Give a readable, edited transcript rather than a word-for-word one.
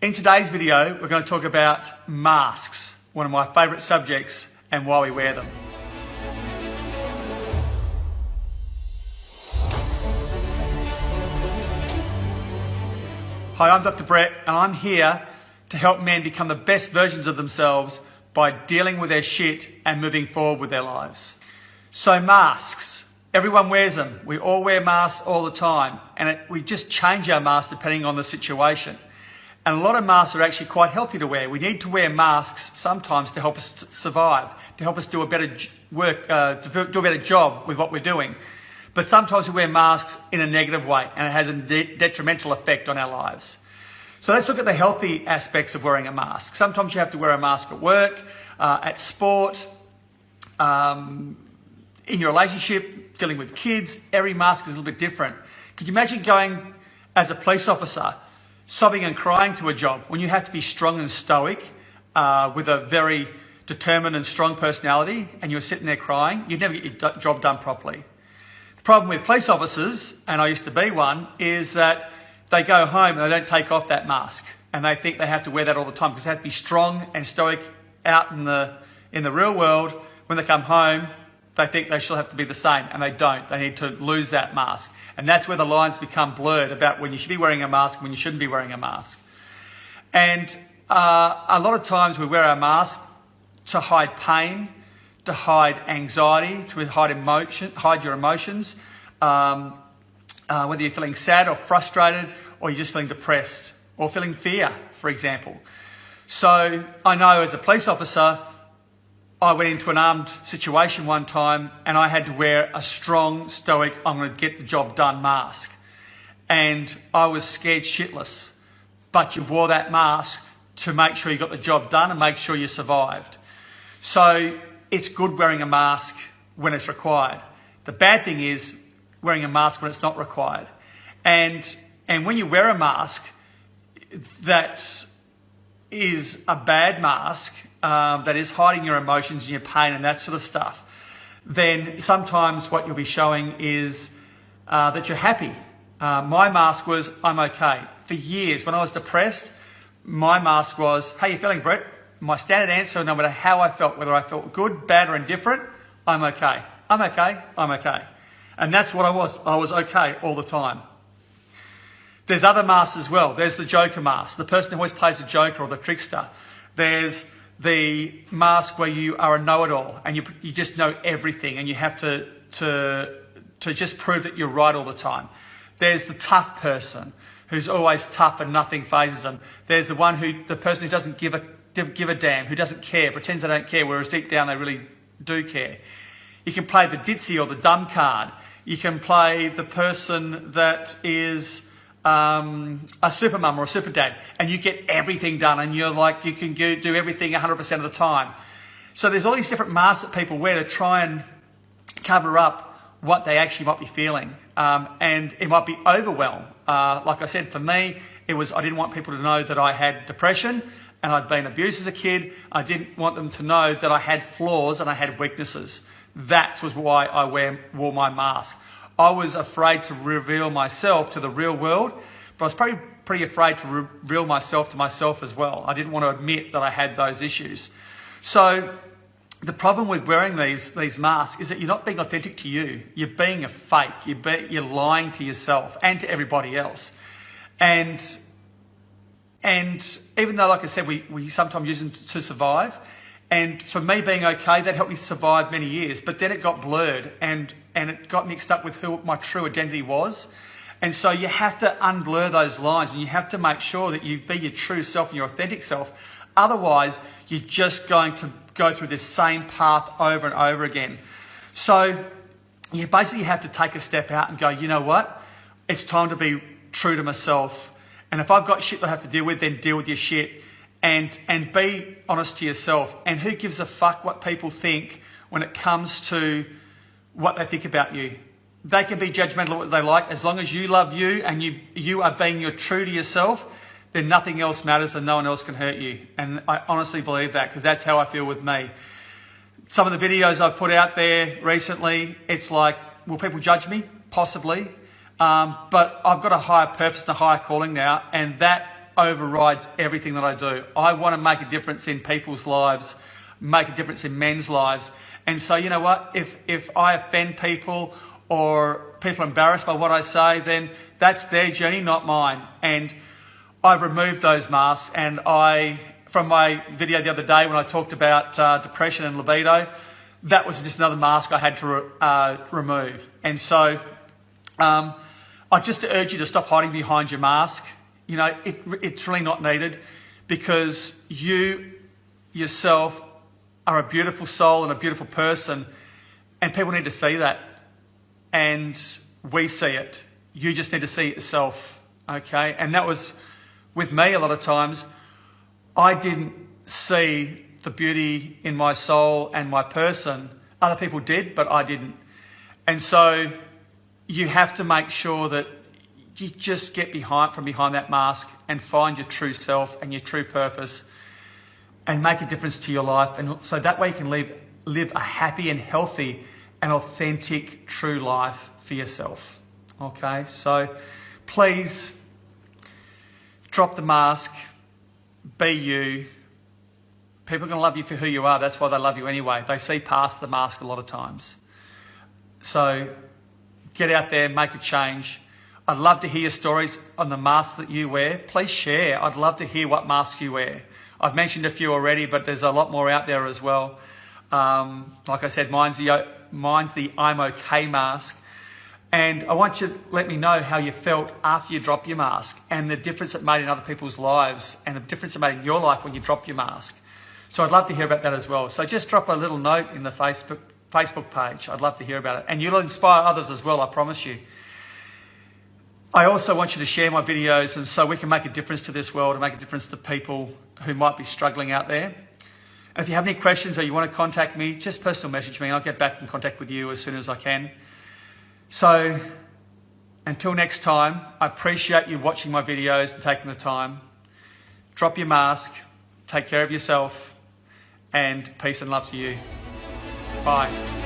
In today's video, we're going to talk about masks, one of my favourite subjects, and why we wear them. Hi, I'm Dr. Brett, and I'm here to help men become the best versions of themselves by dealing with their shit and moving forward with their lives. So masks, everyone wears them. We all wear masks all the time, and we just change our masks depending on the situation. And a lot of masks are actually quite healthy to wear. We need to wear masks sometimes to help us survive, to help us do a better work, to do a better job with what we're doing. But sometimes we wear masks in a negative way, and it has a detrimental effect on our lives. So let's look at the healthy aspects of wearing a mask. Sometimes you have to wear a mask at work, at sport, in your relationship, dealing with kids. Every mask is a little bit different. Could you imagine going as a police officer, sobbing and crying to a job when you have to be strong and stoic with a very determined and strong personality, and you're sitting there crying? You'd never get your job done properly. The problem with police officers, and I used to be one, is that they go home and they don't take off that mask, and they think they have to wear that all the time because they have to be strong and stoic out in the real world. When they come home, they think they still have to be the same, and they don't. They need to lose that mask. And that's where the lines become blurred about when you should be wearing a mask and when you shouldn't be wearing a mask. And a lot of times we wear our mask to hide pain, to hide anxiety, to hide your emotions, whether you're feeling sad or frustrated, or you're just feeling depressed, or feeling fear, for example. So I know as a police officer, I went into an armed situation one time and I had to wear a strong, stoic, I'm going to get the job done mask. And I was scared shitless. But you wore that mask to make sure you got the job done and make sure you survived. So it's good wearing a mask when it's required. The bad thing is wearing a mask when it's not required. And when you wear a mask that is a bad mask, that is hiding your emotions and your pain and that sort of stuff, then sometimes what you'll be showing is that you're happy. My mask was, I'm okay. For years, when I was depressed, my mask was, how you feeling, Brett? My standard answer, no matter how I felt, whether I felt good, bad or indifferent, I'm okay. I'm okay. I'm okay. And that's what I was. I was okay all the time. There's other masks as well. There's the Joker mask, the person who always plays the Joker or the trickster. There's the mask where you are a know-it-all and you just know everything and you have to just prove that you're right all the time. There's the tough person who's always tough and nothing phases them. There's the person who doesn't give a damn, who doesn't care, pretends they don't care, whereas deep down they really do care. You can play the ditzy or the dumb card. You can play the person that is a super mum or a super dad, and you get everything done and you're like, you can do everything 100% of the time. So there's all these different masks that people wear to try and cover up what they actually might be feeling. And it might be overwhelm. Like I said, for me, I didn't want people to know that I had depression and I'd been abused as a kid. I didn't want them to know that I had flaws and I had weaknesses. That was why I wore my mask. I was afraid to reveal myself to the real world, but I was pretty afraid to reveal myself to myself as well. I didn't want to admit that I had those issues. So the problem with wearing these masks is that you're not being authentic to you. You're being a fake. You're lying to yourself and to everybody else. And even though, like I said, we sometimes use them to survive, and for me being okay, that helped me survive many years, but then it got blurred and it got mixed up with who my true identity was. And so you have to unblur those lines and you have to make sure that you be your true self and your authentic self. Otherwise, you're just going to go through this same path over and over again. So you basically have to take a step out and go, you know what? It's time to be true to myself. And if I've got shit that I have to deal with, then deal with your shit. And be honest to yourself. And who gives a fuck what people think when it comes to what they think about you? They can be judgmental what they like. As long as you love you and you are being true to yourself, then nothing else matters and no one else can hurt you. And I honestly believe that because that's how I feel with me. Some of the videos I've put out there recently, it's like, will people judge me? Possibly. But I've got a higher purpose and a higher calling now, and that overrides everything that I do. I want to make a difference in people's lives, make a difference in men's lives. And so, you know what? If I offend people or people are embarrassed by what I say, then that's their journey, not mine. And I've removed those masks. And from my video the other day when I talked about depression and libido, that was just another mask I had to remove. And so I just urge you to stop hiding behind your mask. You know, it's really not needed, because you yourself are a beautiful soul and a beautiful person, and people need to see that. And we see it. You just need to see it yourself, okay? And that was with me a lot of times. I didn't see the beauty in my soul and my person. Other people did, but I didn't. And so you have to make sure that you just get from behind that mask and find your true self and your true purpose and make a difference to your life. And so that way you can live a happy and healthy and authentic, true life for yourself. Okay, so please drop the mask, be you. People are going to love you for who you are. That's why they love you anyway. They see past the mask a lot of times. So get out there, make a change. I'd love to hear your stories on the masks that you wear. Please share. I'd love to hear what mask you wear. I've mentioned a few already, but there's a lot more out there as well. Like I said, mine's the I'm okay mask. And I want you to let me know how you felt after you dropped your mask, and the difference it made in other people's lives, and the difference it made in your life when you dropped your mask. So I'd love to hear about that as well. So just drop a little note in the Facebook page. I'd love to hear about it. And you'll inspire others as well, I promise you. I also want you to share my videos, and so we can make a difference to this world and make a difference to people who might be struggling out there. And if you have any questions or you want to contact me, just personal message me and I'll get back in contact with you as soon as I can. So until next time, I appreciate you watching my videos and taking the time. Drop your mask, take care of yourself, and peace and love to you. Bye.